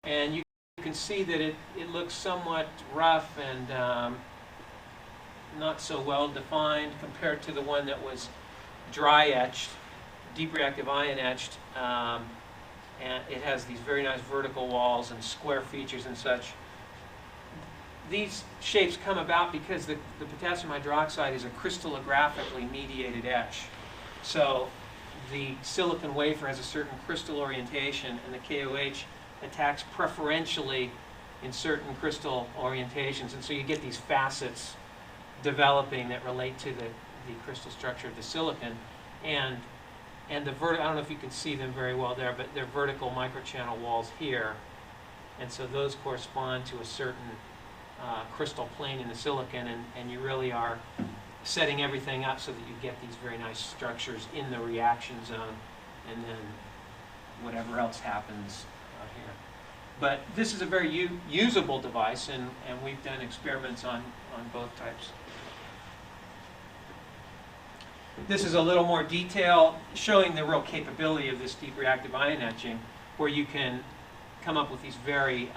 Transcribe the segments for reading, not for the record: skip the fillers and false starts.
And you can see that it looks somewhat rough and not so well defined compared to the one that was dry etched, deep reactive ion etched. And it has these very nice vertical walls and square features and such. These shapes come about because the potassium hydroxide is a crystallographically mediated etch. So the silicon wafer has a certain crystal orientation, and the KOH attacks preferentially in certain crystal orientations. And so you get these facets developing that relate to the crystal structure of the silicon. And the I don't know if you can see them very well there, but they're vertical microchannel walls here. And so those correspond to a certain crystal plane in the silicon, and you really are setting everything up so that you get these very nice structures in the reaction zone, and then whatever else happens here. But this is a very usable device, and we've done experiments on both types. This is a little more detail showing the real capability of this deep reactive ion etching, where you can come up with these very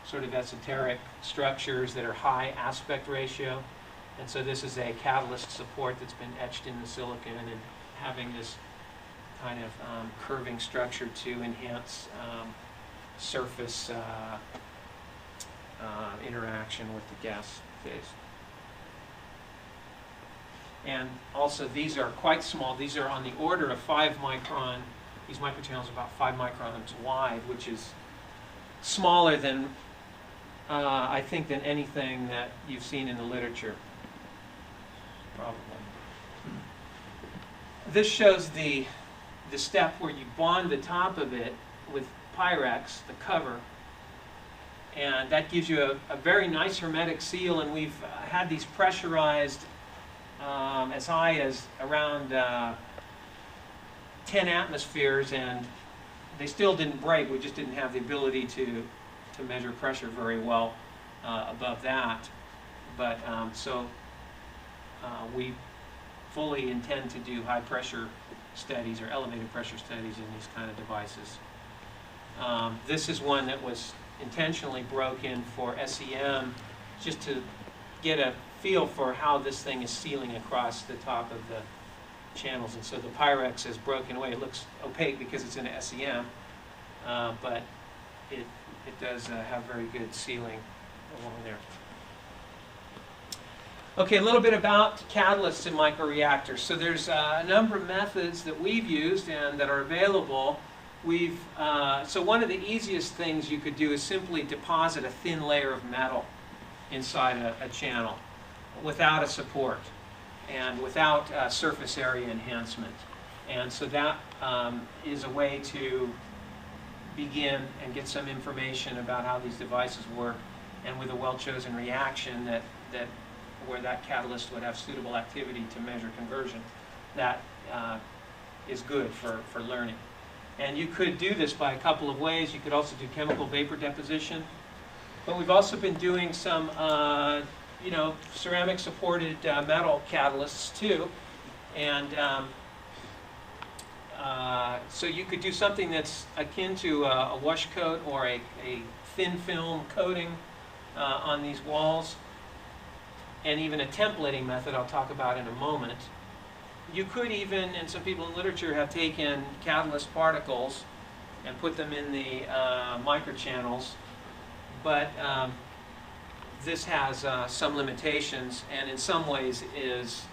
sort of esoteric structures that are high aspect ratio. And so this is a catalyst support that's been etched in the silicon and having this kind of curving structure to enhance surface interaction with the gas phase. And also these are quite small. These are on the order of 5 micron. These microchannels are about 5 microns wide, which is smaller than I think than anything that you've seen in the literature, probably. This shows the step where you bond the top of it with Pyrex, the cover, and that gives you a very nice hermetic seal. And we've had these pressurized as high as around 10 atmospheres, and they still didn't break. We just didn't have the ability to measure pressure very well above that. But we fully intend to do high pressure studies or elevated pressure studies in these kind of devices. This is one that was intentionally broken for SEM, just to get a feel for how this thing is sealing across the top of the channels. And so the Pyrex is broken away. It looks opaque because it's in a SEM, but it does have very good sealing along there. Okay, a little bit about catalysts in microreactors. So there's a number of methods that we've used and that are available. So one of the easiest things you could do is simply deposit a thin layer of metal inside a channel without a support and without surface area enhancement. And so that is a way to begin and get some information about how these devices work, and with a well-chosen reaction where that catalyst would have suitable activity to measure conversion. That is good for learning. And you could do this by a couple of ways. You could also do chemical vapor deposition. But we've also been doing some ceramic-supported metal catalysts too. And so you could do something that's akin to a wash coat or a thin film coating on these walls, and even a templating method I'll talk about in a moment. You could even, and some people in literature have taken catalyst particles and put them in the microchannels, but this has some limitations, and in some ways is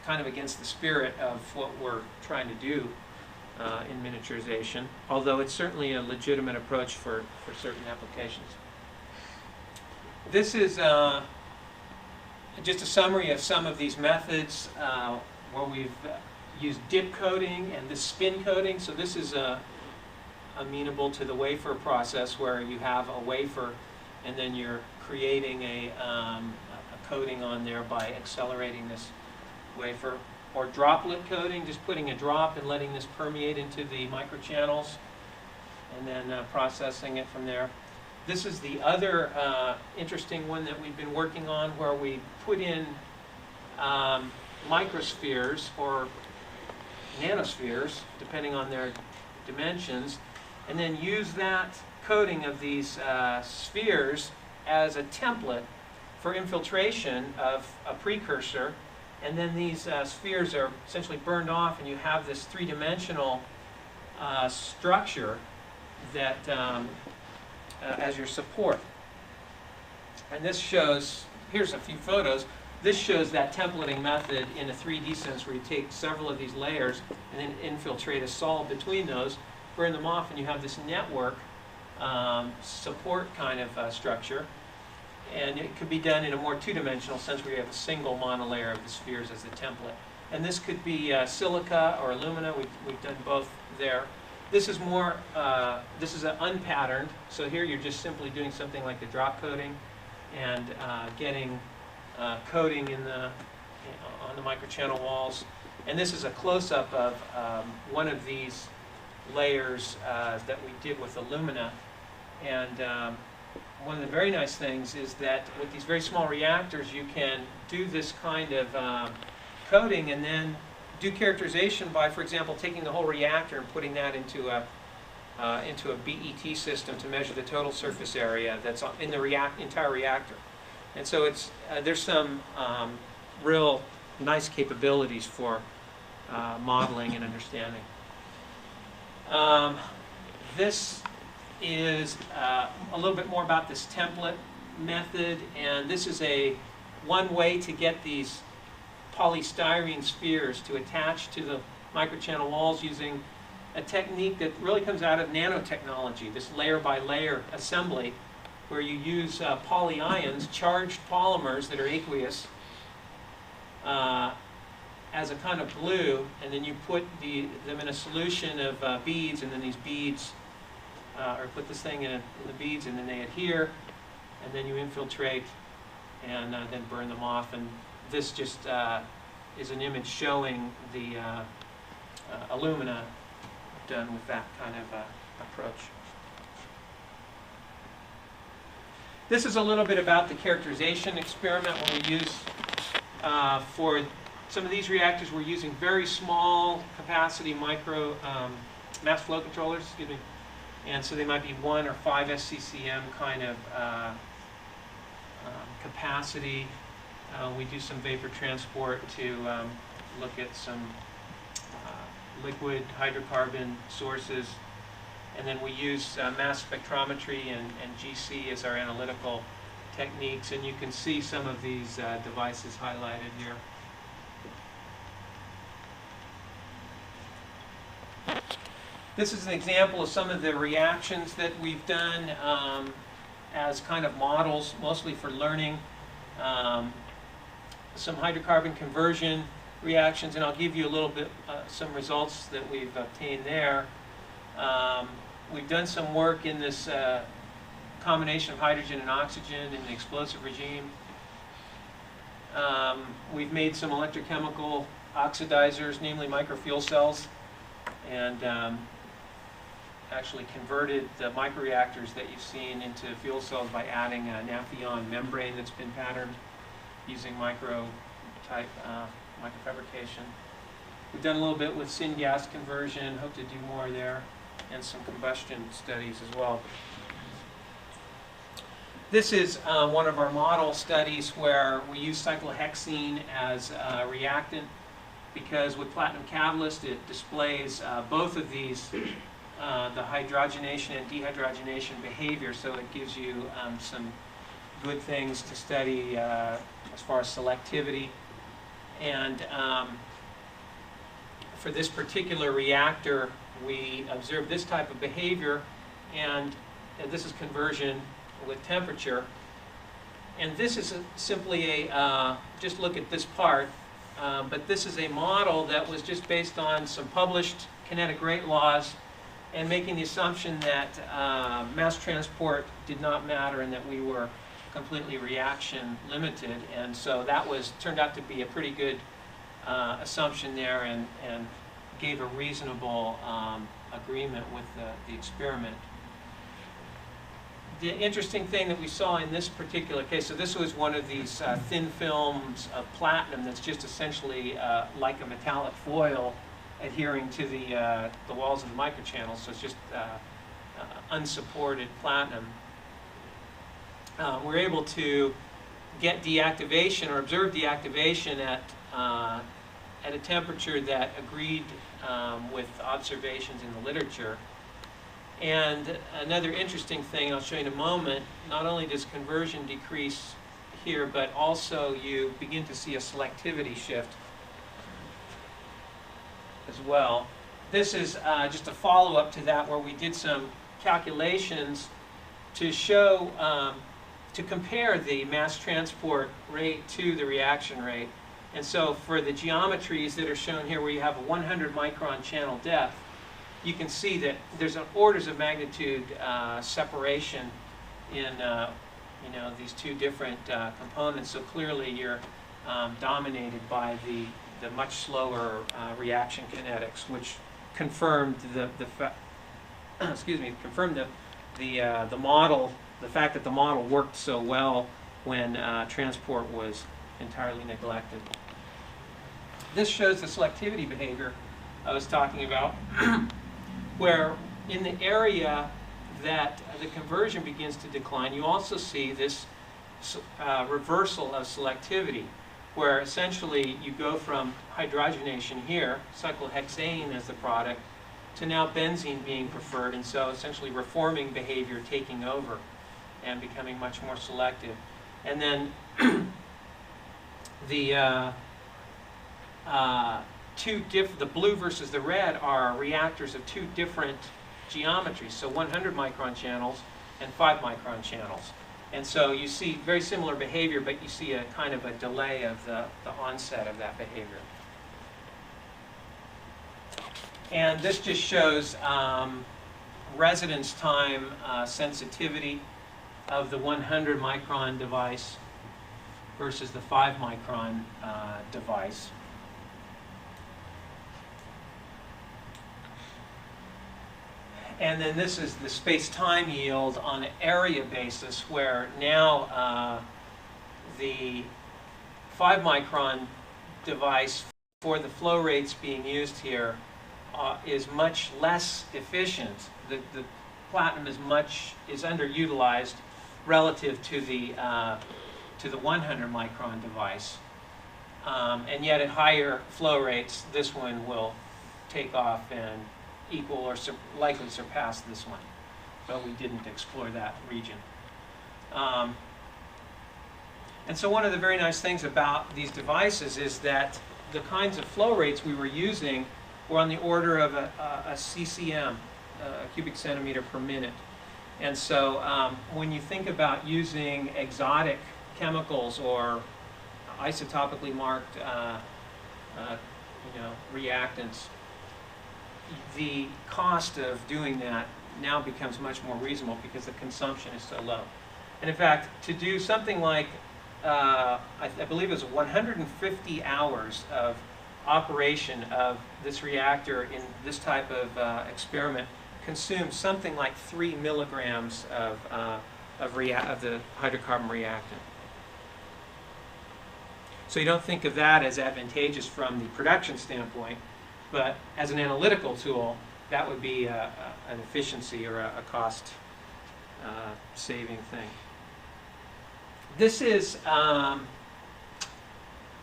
kind of against the spirit of what we're trying to do in miniaturization, although it's certainly a legitimate approach for certain applications. This is just a summary of some of these methods where we've used dip coating and this spin coating. So this is amenable to the wafer process, where you have a wafer and then you're creating a coating on there by accelerating this wafer. Or droplet coating, just putting a drop and letting this permeate into the microchannels and then processing it from there. This is the other interesting one that we've been working on, where we put in microspheres or nanospheres, depending on their dimensions, and then use that coating of these spheres as a template for infiltration of a precursor, and then these spheres are essentially burned off, and you have this three-dimensional structure that as your support. And this shows, here's a few photos. This shows that templating method in a 3D sense, where you take several of these layers and then infiltrate a solid between those, burn them off, and you have this network support kind of structure. And it could be done in a more two-dimensional sense, where you have a single monolayer of the spheres as the template. And this could be silica or alumina. We've done both there. This is more, this is unpatterned. So here you're just simply doing something like the drop coating and getting coating in on the microchannel walls. And this is a close-up of one of these layers that we did with alumina. And one of the very nice things is that with these very small reactors, you can do this kind of coating and then do characterization by, for example, taking the whole reactor and putting that into a BET system to measure the total surface area that's in the entire reactor. And so it's there's some real nice capabilities for modeling and understanding. This is a little bit more about this template method, and this is one way to get these polystyrene spheres to attach to the microchannel walls using a technique that really comes out of nanotechnology, this layer by layer assembly, where you use polyions, charged polymers that are aqueous, as a kind of glue, and then you put them in a solution of beads, and then these beads, or put this thing in the beads, and then they adhere, and then you infiltrate and then burn them off. And this just is an image showing the alumina done with that kind of approach. This is a little bit about the characterization experiment when we use, for some of these reactors, we're using very small capacity micro mass flow controllers, excuse me. And so they might be 1 or 5 SCCM kind of capacity. We do some vapor transport to look at some liquid hydrocarbon sources. And then we use mass spectrometry and GC as our analytical techniques. And you can see some of these devices highlighted here. This is an example of some of the reactions that we've done as kind of models, mostly for learning. Some hydrocarbon conversion reactions, and I'll give you a little bit, some results that we've obtained there. We've done some work in this combination of hydrogen and oxygen in the explosive regime. We've made some electrochemical oxidizers, namely microfuel cells, and actually converted the microreactors that you've seen into fuel cells by adding a Nafion membrane that's been patterned using microtype microfabrication. We've done a little bit with syngas conversion, hope to do more there, and some combustion studies as well. This is one of our model studies where we use cyclohexene as a reactant, because with platinum catalyst it displays both of these, the hydrogenation and dehydrogenation behavior, so it gives you some good things to study as far as selectivity. And for this particular reactor, we observed this type of behavior, and this is conversion with temperature. And this is simply just look at this part, but this is a model that was just based on some published kinetic rate laws and making the assumption that mass transport did not matter and that we were completely reaction limited. And so that turned out to be a pretty good assumption there, and gave a reasonable agreement with the experiment. The interesting thing that we saw in this particular case, so this was one of these thin films of platinum that's just essentially like a metallic foil adhering to the walls of the microchannel, so it's just unsupported platinum, we're able to get deactivation or observe deactivation at a temperature that agreed with observations in the literature. And another interesting thing I'll show you in a moment, not only does conversion decrease here, but also you begin to see a selectivity shift as well. This is just a follow-up to that, where we did some calculations to show, to compare the mass transport rate to the reaction rate. And so for the geometries that are shown here, where you have a 100 micron channel depth, you can see that there's an orders of magnitude separation in these two different components. So clearly you're dominated by the much slower reaction kinetics, which confirmed confirmed the model, the fact that the model worked so well when transport was entirely neglected. This shows the selectivity behavior I was talking about, where in the area that the conversion begins to decline, you also see this reversal of selectivity, where essentially you go from hydrogenation here, cyclohexane as the product, to now benzene being preferred, and so essentially reforming behavior taking over and becoming much more selective. And then the blue versus the red are reactors of two different geometries, so 100 micron channels and 5 micron channels. And so you see very similar behavior, but you see a kind of a delay of the onset of that behavior. And this just shows residence time sensitivity of the 100 micron device versus the 5 micron device. And then this is the space-time yield on an area basis, where now the 5 micron device, for the flow rates being used here, is much less efficient. The platinum is underutilized relative to the 100 micron device, and yet at higher flow rates, this one will take off and equal or likely surpass this one, but we didn't explore that region. And so one of the very nice things about these devices is that the kinds of flow rates we were using were on the order of a ccm, a cubic centimeter per minute. And so when you think about using exotic chemicals or isotopically marked reactants, the cost of doing that now becomes much more reasonable because the consumption is so low. And in fact, to do something like, I believe it was 150 hours of operation of this reactor in this type of experiment consumes something like 3 milligrams of the hydrocarbon reactant. So you don't think of that as advantageous from the production standpoint, but as an analytical tool, that would be an efficiency or a cost saving thing. This is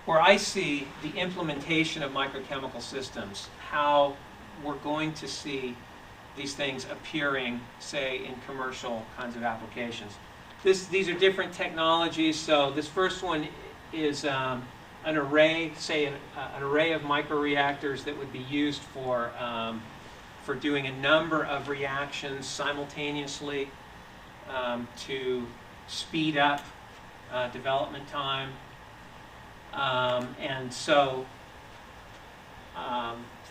where I see the implementation of microchemical systems, how we're going to see these things appearing, say, in commercial kinds of applications. These are different technologies. So this first one is an array, say an array of microreactors that would be used for doing a number of reactions simultaneously to speed up development time. And so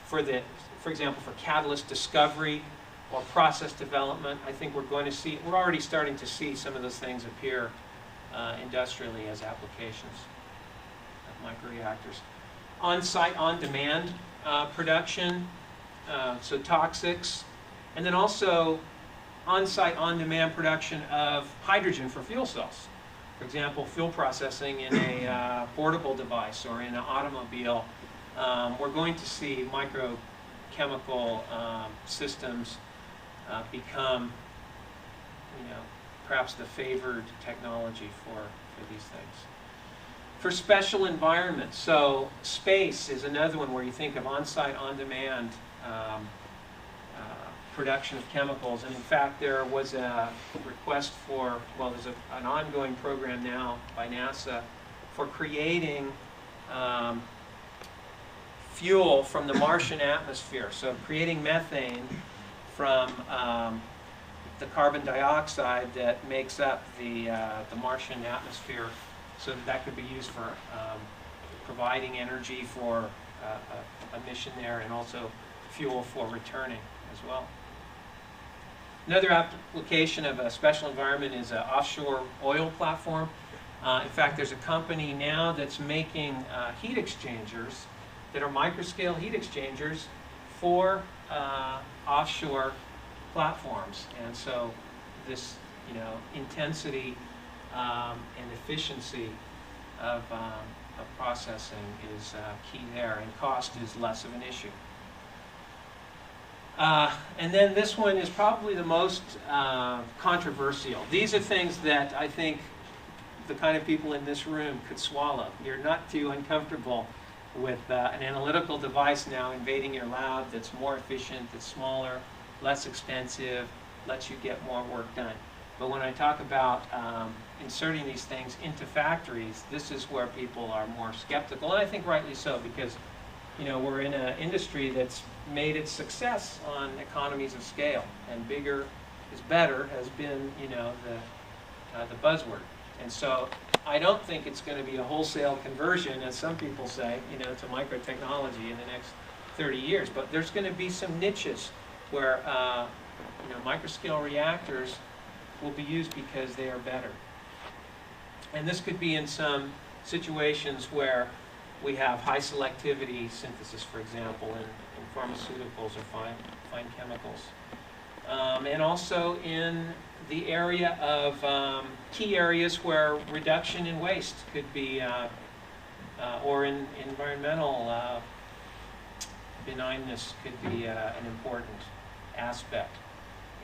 for example, for catalyst discovery or process development, I think we're already starting to see some of those things appear industrially as applications of microreactors. On-site, on-demand production, so toxics, and then also on-site, on-demand production of hydrogen for fuel cells. For example, fuel processing in a portable device or in an automobile. We're going to see microchemical systems become, perhaps the favored technology for these things. For special environments, so space is another one where you think of on-site, on-demand production of chemicals. And in fact, there was a request for, well, there's an ongoing program now by NASA for creating fuel from the Martian atmosphere. So creating methane from the carbon dioxide that makes up the Martian atmosphere, so that could be used for providing energy for a mission there, and also fuel for returning as well. Another application of a special environment is an offshore oil platform. In fact, there's a company now that's making heat exchangers that are microscale heat exchangers for offshore platforms. And so this, intensity and efficiency of processing is key there, and cost is less of an issue. And then this one is probably the most controversial. These are things that I think the kind of people in this room could swallow. You're not too uncomfortable with an analytical device now invading your lab that's more efficient, that's smaller, less expensive, lets you get more work done. But when I talk about inserting these things into factories, this is where people are more skeptical, and I think rightly so, because we're in an industry that's made its success on economies of scale, and bigger is better has been, the buzzword. And so I don't think it's going to be a wholesale conversion, as some people say, to microtechnology in the next 30 years. But there's going to be some niches where, microscale reactors will be used because they are better. And this could be in some situations where we have high selectivity synthesis, for example, in pharmaceuticals or fine chemicals. And also in the area of key areas where reduction in waste could be, or in environmental benignness could be an important aspect.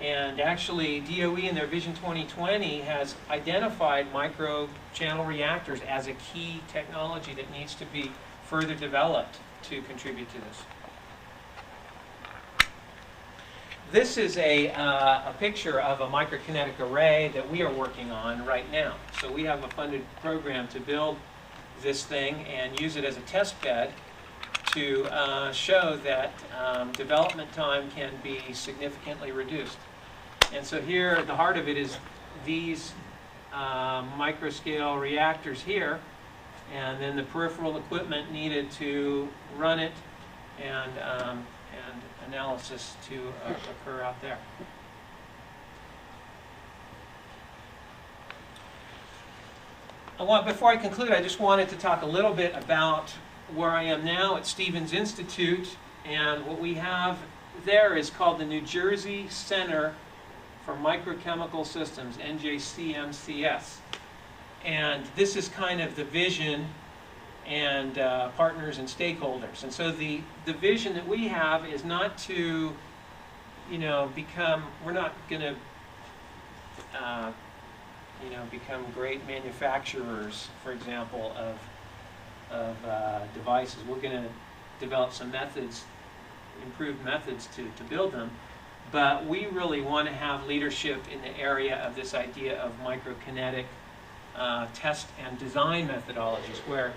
And actually, DOE in their Vision 2020 has identified microchannel reactors as a key technology that needs to be further developed to contribute to this. This is a picture of a microkinetic array that we are working on right now. So we have a funded program to build this thing and use it as a test bed to show that development time can be significantly reduced. And so here at the heart of it is these microscale reactors here, and then the peripheral equipment needed to run it, and analysis to occur out there. Before I conclude, I just wanted to talk a little bit about where I am now at Stevens Institute, and what we have there is called the New Jersey Center for Microchemical Systems, NJCMCS. And this is kind of the vision and partners and stakeholders. And so the vision that we have is not to, we're not going to, become great manufacturers, for example, of devices. We're going to develop some methods, improved methods to build them. But we really want to have leadership in the area of this idea of microkinetic test and design methodologies, where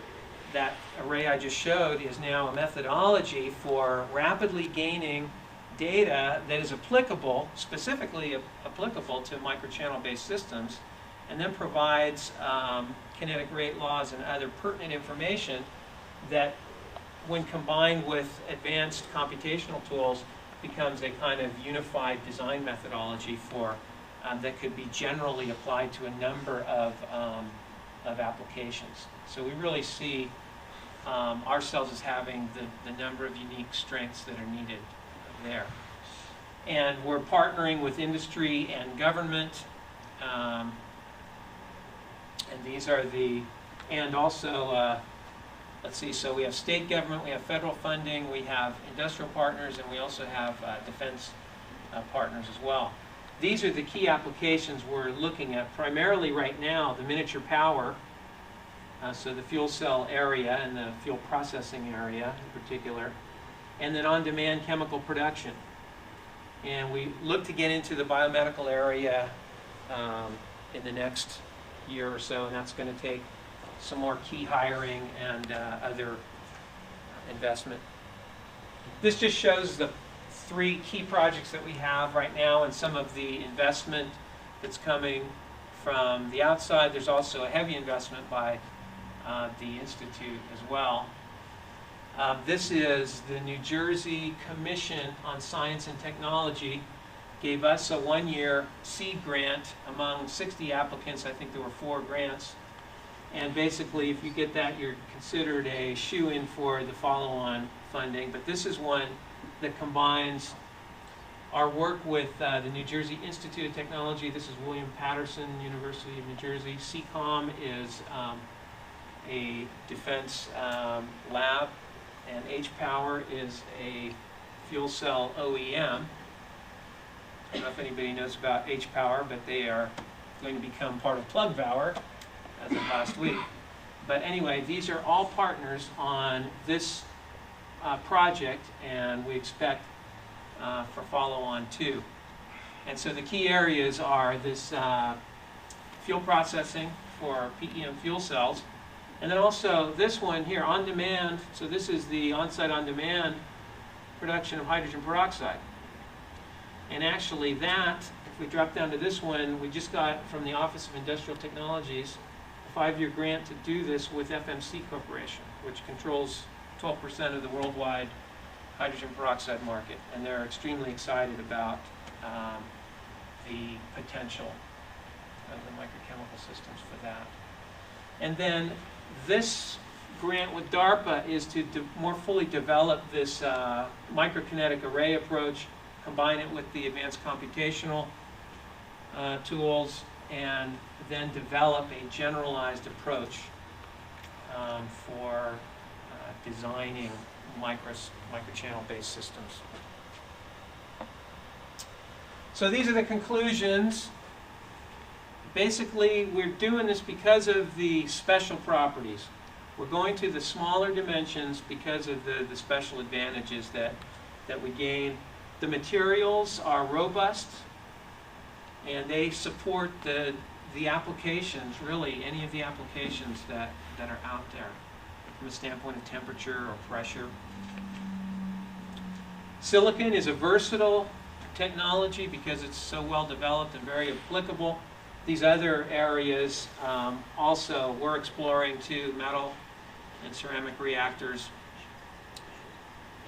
that array I just showed is now a methodology for rapidly gaining data that is applicable, specifically applicable to microchannel-based systems, and then provides kinetic rate laws and other pertinent information that, when combined with advanced computational tools, becomes a kind of unified design methodology for that could be generally applied to a number of applications. So we really see ourselves as having the number of unique strengths that are needed there. And we're partnering with industry and government, and these are and also, let's see, so we have state government, we have federal funding, we have industrial partners, and we also have defense partners as well. These are the key applications we're looking at primarily right now: the miniature power, so the fuel cell area and the fuel processing area in particular, and then on-demand chemical production. And we look to get into the biomedical area in the next year or so, and that's going to take some more key hiring and other investment. This just shows the 3 key projects that we have right now and some of the investment that's coming from the outside. There's also a heavy investment by the Institute as well. This is the New Jersey Commission on Science and Technology. Gave us a 1-year seed grant among 60 applicants. I think there were 4 grants. And basically, if you get that, you're considered a shoe-in for the follow-on funding. But this is one that combines our work with the New Jersey Institute of Technology. This is William Patterson, University of New Jersey. CCOM is a defense lab, and H-Power is a fuel cell OEM. I don't know if anybody knows about H-Power, but they are going to become part of Plug Power as of last week. But anyway, these are all partners on this project, and we expect for follow-on too. And so the key areas are this fuel processing for PEM fuel cells, and then also this one here, on-demand. So this is the on-site on-demand production of hydrogen peroxide. And actually that, if we drop down to this one, we just got from the Office of Industrial Technologies a 5-year grant to do this with FMC Corporation, which controls 12% of the worldwide hydrogen peroxide market. And they're extremely excited about the potential of the microchemical systems for that. And then this grant with DARPA is to more fully develop this microkinetic array approach, combine it with the advanced computational tools, and then develop a generalized approach for designing microchannel-based systems. So these are the conclusions. Basically, we're doing this because of the special properties. We're going to the smaller dimensions because of the special advantages that we gain. The materials are robust, and they support the applications, really any of the applications that are out there from a standpoint of temperature or pressure. Silicon is a versatile technology because it's so well developed and very applicable. These other areas also we're exploring too, metal and ceramic reactors.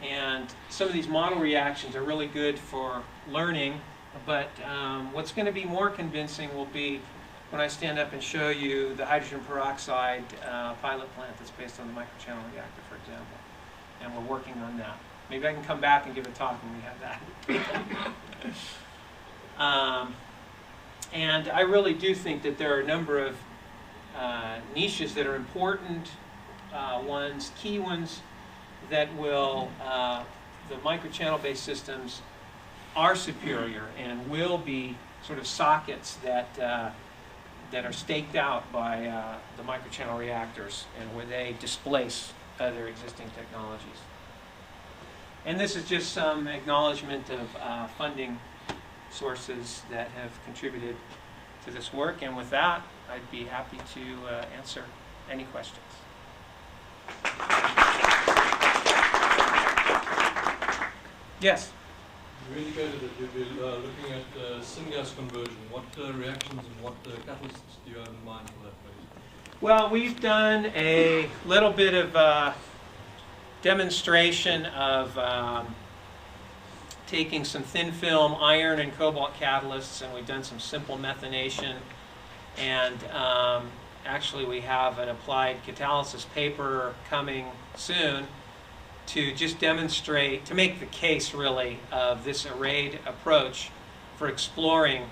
And some of these model reactions are really good for learning, but what's going to be more convincing will be when I stand up and show you the hydrogen peroxide pilot plant that's based on the microchannel reactor, for example. And we're working on that. Maybe I can come back and give a talk when we have that. And I really do think that there are a number of niches that are important ones, key ones, that will, the microchannel-based systems are superior and will be sort of sockets that are staked out by the microchannel reactors, and where they displace other existing technologies. And this is just some acknowledgement of funding sources that have contributed to this work. And with that, I'd be happy to answer any questions. Yes? You indicated that you'd be looking at syngas conversion. What reactions and what catalysts do you have in mind for that, please? Well, we've done a little bit of demonstration of taking some thin film iron and cobalt catalysts, and we've done some simple methanation. And actually, we have an applied catalysis paper coming soon to just demonstrate, to make the case really of this arrayed approach for exploring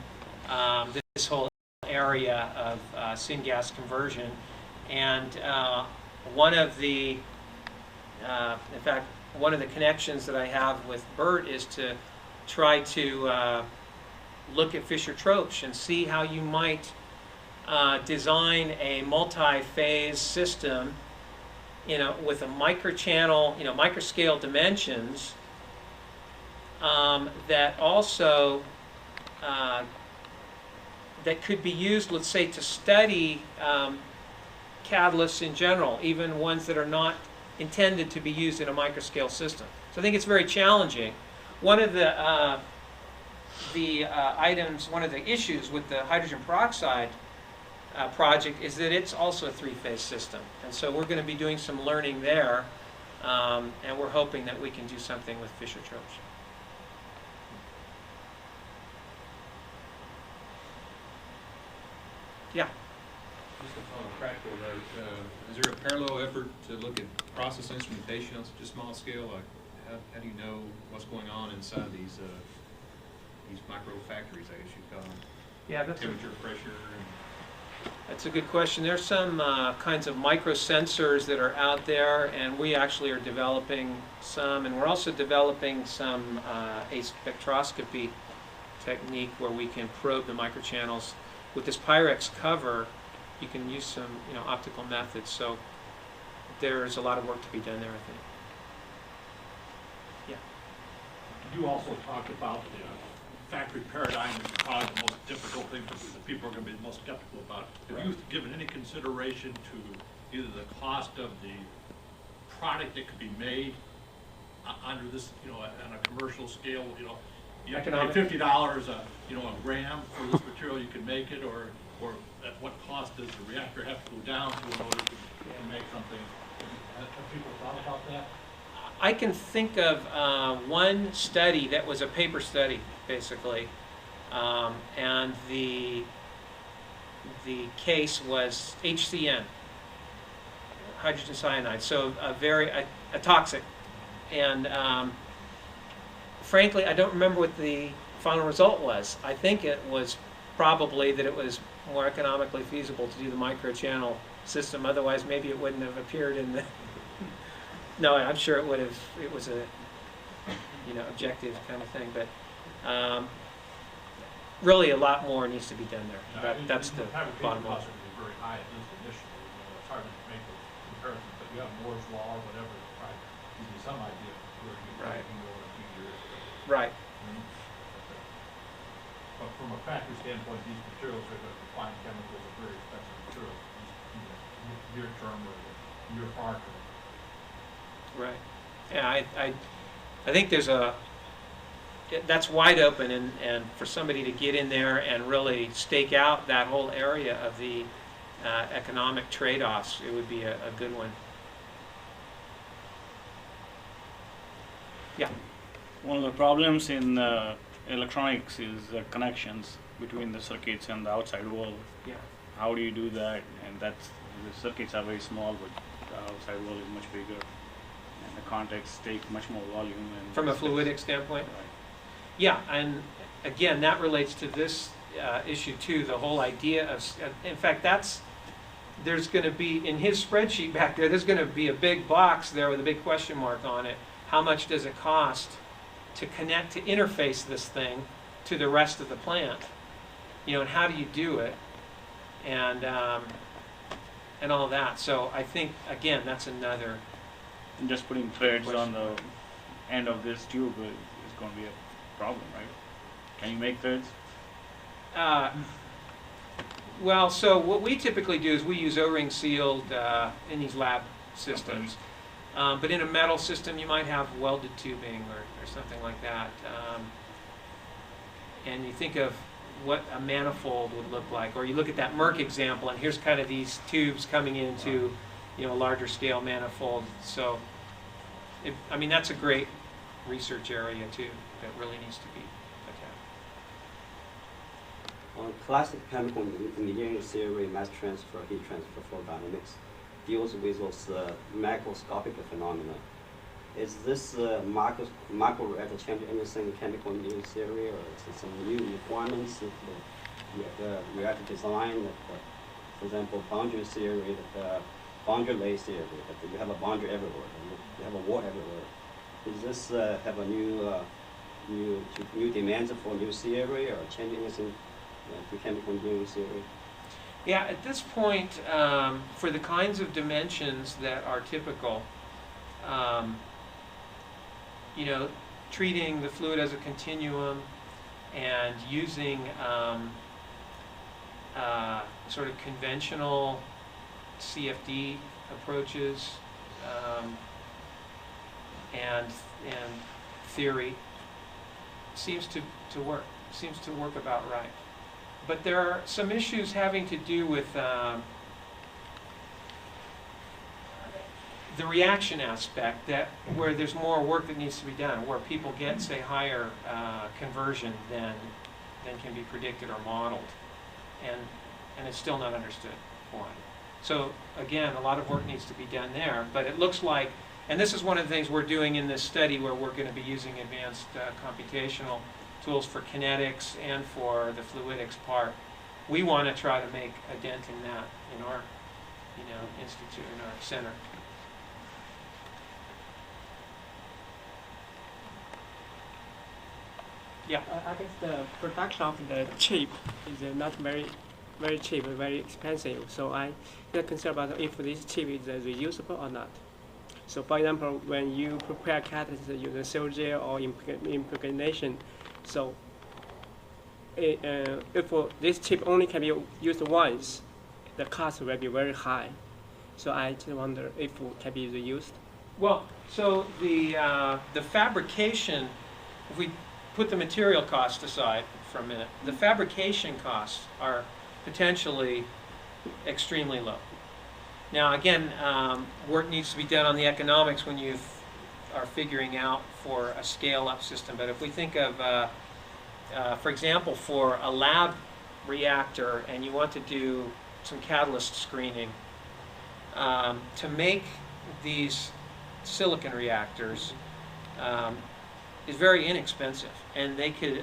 this whole area of syngas conversion. And one of the, in fact, one of the connections that I have with Bert is to try to look at Fischer-Tropsch and see how you might design a multi-phase system, with a microchannel, microscale dimensions, that also that could be used, let's say, to study catalysts in general, even ones that are not intended to be used in a microscale system. So I think it's very challenging. One of the items, one of the issues with the hydrogen peroxide project is that it's also a three-phase system. And so we're going to be doing some learning there, and we're hoping that we can do something with Fischer-Tropsch. Yeah. Just on a practical note, is there a parallel effort to look at process instrumentation on such a small scale? Like, how do you know what's going on inside these micro factories, I guess you'd call them? Yeah, that's temperature, pressure. That's a good question. There's some kinds of microsensors that are out there, and we actually are developing some, and we're also developing some a spectroscopy technique where we can probe the microchannels. With this Pyrex cover, you can use some optical methods. So there's a lot of work to be done there, I think. Yeah. You also talked about the factory paradigm as probably the most difficult thing that people are going to be the most skeptical about. Have you given any consideration to either the cost of the product that could be made under this, on a commercial scale, you have to pay $50 a gram for this material, you can make it, or at what cost does the reactor have to go down to in order to make something? Have people thought about that? I can think of one study that was a paper study, basically, and the case was HCN, hydrogen cyanide, so a toxic, and frankly, I don't remember what the final result was. I think it was probably that it was more economically feasible to do the microchannel system. Otherwise, maybe it wouldn't have appeared in the. No, I'm sure it would have. It was a, objective kind of thing. But really, a lot more needs to be done there. That's the bottom line. Costs are going to be very high, at least initially. It's hard to make the comparison, but you have Moore's law or whatever to try to give you some idea of where you can go in a few years. Right. But from a factory standpoint, these materials are going to find chemicals are very expensive materials. Near term or near far term. Right. Yeah, I think there's that's wide open, and for somebody to get in there and really stake out that whole area of the economic trade-offs, it would be a good one. Yeah. One of the problems in electronics is connections between the circuits and the outside world. Yeah. How do you do that? And the circuits are very small, but the outside world is much bigger, and the contacts take much more volume. And From a fluidic standpoint? Right. Yeah, and again, that relates to this issue too, the whole idea of, in fact, there's going to be, in his spreadsheet back there, there's going to be a big box there with a big question mark on it. How much does it cost to connect, to interface this thing to the rest of the plant? And how do you do it? And all that. So I think, again, that's another. And just putting threads on the end of this tube is going to be a problem, right? Can you make threads? Well, so what we typically do is we use O-ring sealed in these lab systems. But in a metal system, you might have welded tubing or something like that. And you think of what a manifold would look like, or you look at that Merck example, and here's kind of these tubes coming into, a larger scale manifold. So, that's a great research area too that really needs to be attacked. Classic chemical engineering theory, mass transfer, heat transfer, fluid dynamics deals with those macroscopic phenomena. Is this macro reactor change anything in chemical engineering theory, or is it some new requirements of the reactor design? For example, boundary theory, boundary layer theory, that you have a boundary everywhere, you have a wall everywhere. Does this have a new new demands for new theory or change anything to chemical engineering theory? Yeah, at this point, for the kinds of dimensions that are typical, you know, treating the fluid as a continuum and using sort of conventional CFD approaches and theory seems to work. Seems to work about right. But there are some issues having to do with the reaction aspect, that where there's more work that needs to be done, where people get, say, higher conversion than can be predicted or modeled, and it's still not understood why. So again, a lot of work needs to be done there, but it looks like, and this is one of the things we're doing in this study, where we're going to be using advanced computational tools for kinetics and for the fluidics part. We want to try to make a dent in that in our, institute, in our center. Yeah. I guess the production of the chip is not very cheap, very expensive. So I get concerned about if this chip is reusable or not. So for example, when you prepare catalysis using cell gel or impregnation, so if this chip only can be used once, the cost will be very high. So I just wonder if it can be reused. Well, so the fabrication, if we put the material cost aside for a minute, the fabrication costs are potentially extremely low. Now again, work needs to be done on the economics when you are figuring out for a scale-up system. But if we think of, for example, for a lab reactor and you want to do some catalyst screening, to make these silicon reactors is very inexpensive, and they could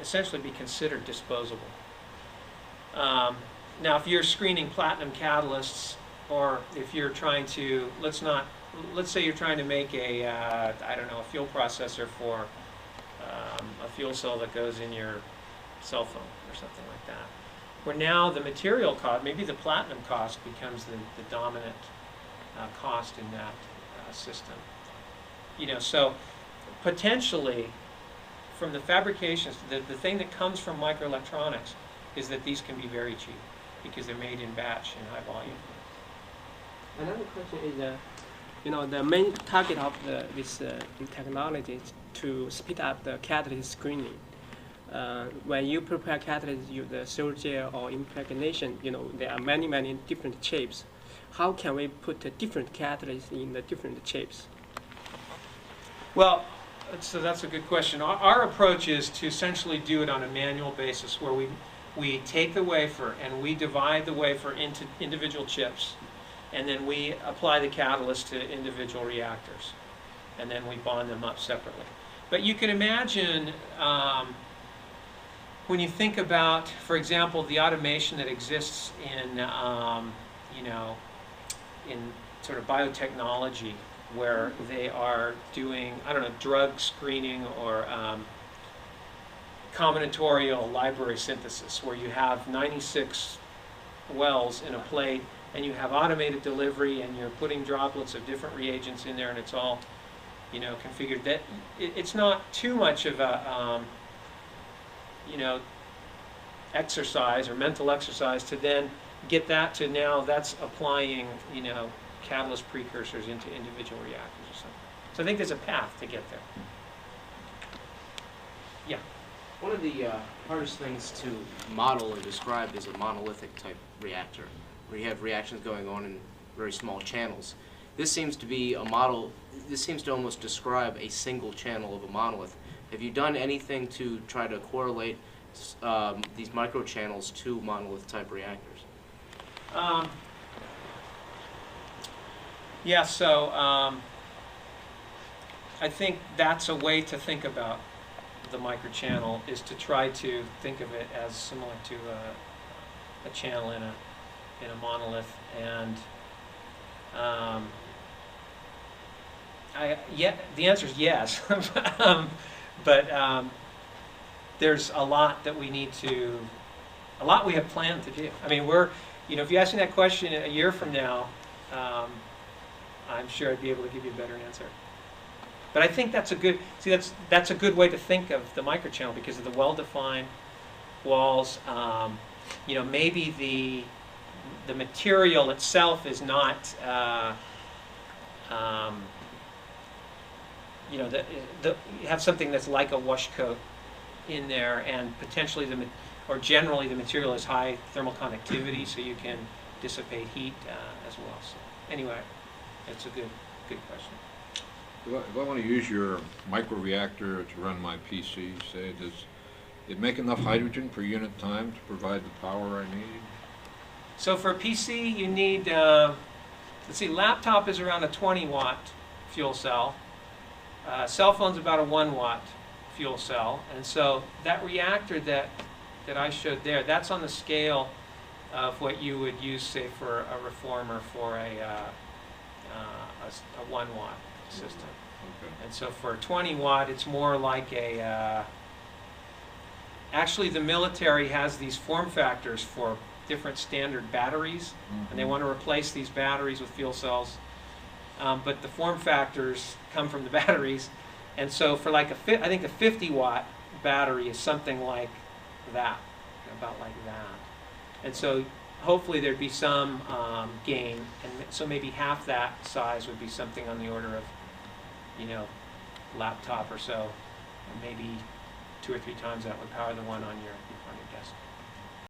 essentially be considered disposable. Now, if you're screening platinum catalysts, or if you're trying to, let's say you're trying to make a, I don't know, a fuel processor for a fuel cell that goes in your cell phone or something like that, where now the material cost, maybe the platinum cost becomes the dominant cost in that system. So potentially, from the fabrications, the thing that comes from microelectronics is that these can be very cheap because they're made in batch in high volume. Another question is, the main target of this technology is to speed up the catalyst screening. When you prepare catalyst, use the cell gel or impregnation, there are many different shapes. How can we put a different catalyst in the different shapes? Well, so that's a good question. Our approach is to essentially do it on a manual basis, where we take the wafer and we divide the wafer into individual chips, and then we apply the catalyst to individual reactors, and then we bond them up separately. But you can imagine when you think about, for example, the automation that exists in in sort of biotechnology, where they are doing, I don't know, drug screening or combinatorial library synthesis, where you have 96 wells in a plate, and you have automated delivery, and you're putting droplets of different reagents in there, and it's all, configured. That it's not too much of a, exercise or mental exercise to then get that to now that's applying, catalyst precursors into individual reactors or something. So I think there's a path to get there. Yeah. One of the hardest things to model or describe is a monolithic type reactor, where you have reactions going on in very small channels. This seems to be a model, this seems to almost describe a single channel of a monolith. Have you done anything to try to correlate these microchannels to monolith type reactors? Yeah, so I think that's a way to think about the microchannel, is to try to think of it as similar to a channel in a monolith. And the answer is yes. But there's a lot that we need to, a lot we have planned to do. I mean, if you ask me that question a year from now, I'm sure I'd be able to give you a better answer. But I think that's a good, that's a good way to think of the microchannel because of the well-defined walls. Maybe the material itself is not, you have something that's like a wash coat in there, and potentially generally the material has high thermal conductivity, so you can dissipate heat as well. So anyway, it's a good question. If I want to use your microreactor to run my PC, say, does it make enough hydrogen per unit time to provide the power I need? So for a PC, you need, let's see, laptop is around a 20-watt fuel cell. Cell phone's about a 1-watt fuel cell. And so that reactor that I showed there, that's on the scale of what you would use, say, for a reformer for a 1-watt system. Okay. And so for 20-watt, it's more like actually the military has these form factors for different standard batteries, and they want to replace these batteries with fuel cells. But the form factors come from the batteries, and so for like I think a 50-watt battery is something like that, about like that. And so hopefully there'd be some gain, and so maybe half that size would be something on the order of, laptop or so, and maybe 2 or 3 times that would power the one on your desk.